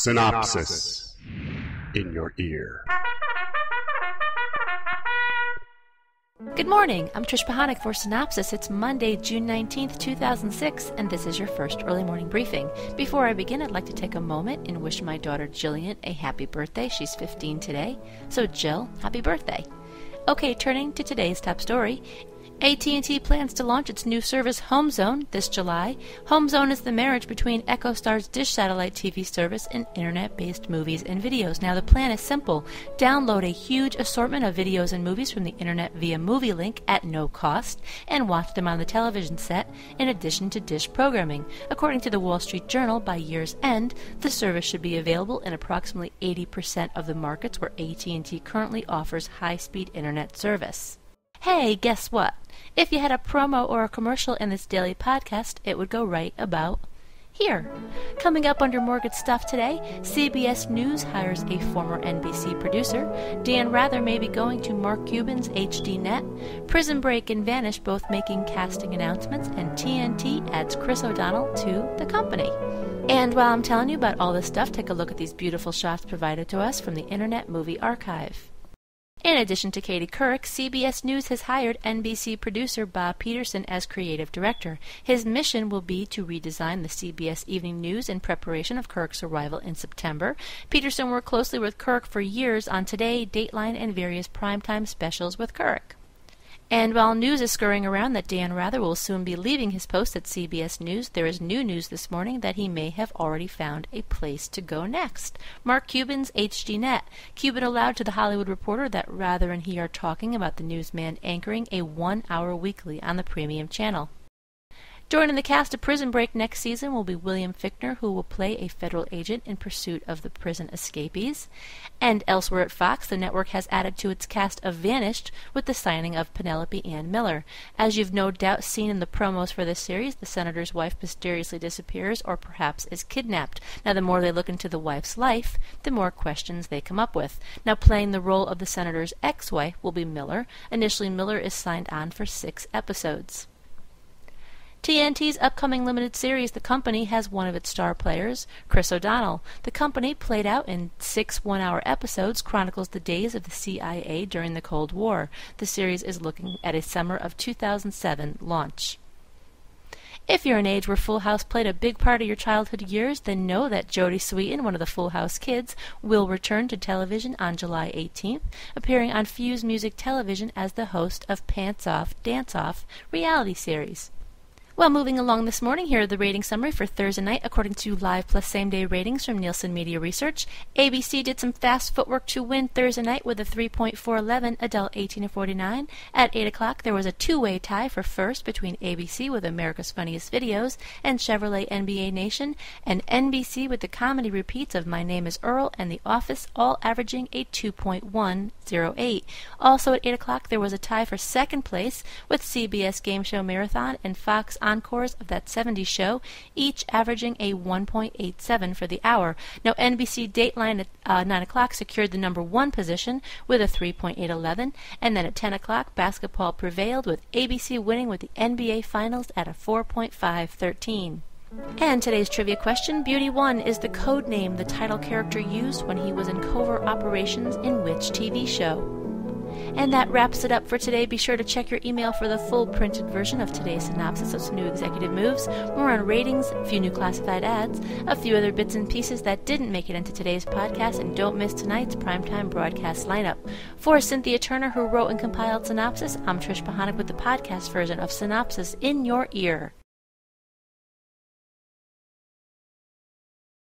Cynopsis in your ear. Good morning, I'm Trish Pahanik for Cynopsis. It's Monday, June 19th, 2006, and this is your first early morning briefing. Before I begin, I'd like to take a moment and wish my daughter Jillian a happy birthday. She's 15 today. So Jill, happy birthday. Okay, turning to today's top story. AT&T plans to launch its new service Homezone this July. Homezone is the marriage between EchoStar's Dish satellite TV service and internet-based movies and videos. Now the plan is simple. Download a huge assortment of videos and movies from the internet via Movie Link at no cost and watch them on the television set in addition to Dish programming. According to the Wall Street Journal, by year's end, the service should be available in approximately 80% of the markets where AT&T currently offers high-speed internet service. Hey, guess what? If you had a promo or a commercial in this daily podcast, it would go right about here. Coming up under More Good Stuff today, CBS News hires a former NBC producer. Dan Rather may be going to Mark Cuban's HDNet. Prison Break and Vanish both making casting announcements, and TNT adds Chris O'Donnell to the company. And while I'm telling you about all this stuff, take a look at these beautiful shots provided to us from the Internet Movie Archive. In addition to Katie Couric, CBS News has hired NBC producer Bob Peterson as creative director. His mission will be to redesign the CBS Evening News in preparation of Couric's arrival in September. Peterson worked closely with Couric for years on Today, Dateline, and various primetime specials with Couric. And while news is scurrying around that Dan Rather will soon be leaving his post at CBS News, there is new news this morning that he may have already found a place to go next. Mark Cuban's HDNet. Cuban allowed to The Hollywood Reporter that Rather and he are talking about the newsman anchoring a 1-hour weekly on the premium channel. Joining the cast of Prison Break next season will be William Fichtner, who will play a federal agent in pursuit of the prison escapees. And elsewhere at Fox, the network has added to its cast of Vanished with the signing of Penelope Ann Miller. As you've no doubt seen in the promos for this series, the senator's wife mysteriously disappears or perhaps is kidnapped. Now, the more they look into the wife's life, the more questions they come up with. Now, playing the role of the senator's ex-wife will be Miller. Initially, Miller is signed on for 6 episodes. TNT's upcoming limited series, The Company, has one of its star players, Chris O'Donnell. The Company, played out in 6 one-hour episodes, chronicles the days of the CIA during the Cold War. The series is looking at a summer of 2007 launch. If you're an age where Full House played a big part of your childhood years, then know that Jodie Sweetin, one of the Full House kids, will return to television on July 18th, appearing on Fuse Music Television as the host of Pants Off, Dance Off reality series. Well, moving along this morning, here are the rating summary for Thursday night according to Live Plus Same Day ratings from Nielsen Media Research. ABC did some fast footwork to win Thursday night with a 3.411 adult 18 to 49. At 8 o'clock, there was a two-way tie for first between ABC with America's Funniest Videos and Chevrolet NBA Nation, and NBC with the comedy repeats of My Name is Earl and The Office, all averaging a 2.108. Also at 8 o'clock, there was a tie for second place with CBS Game Show Marathon and Fox encores of That 70s Show, each averaging a 1.87 for the hour. Now, NBC Dateline at 9 o'clock secured the number 1 position with a 3.811, and then at 10 o'clock, basketball prevailed with ABC winning with the NBA Finals at a 4.513. And today's trivia question, Beauty One is the code name the title character used when he was in covert operations in which TV show? And that wraps it up for today. Be sure to check your email for the full printed version of today's synopsis of some new executive moves, more on ratings, a few new classified ads, a few other bits and pieces that didn't make it into today's podcast, and don't miss tonight's primetime broadcast lineup. For Cynthia Turner, who wrote and compiled Synopsis, I'm Trish Pahanik with the podcast version of Synopsis in your ear.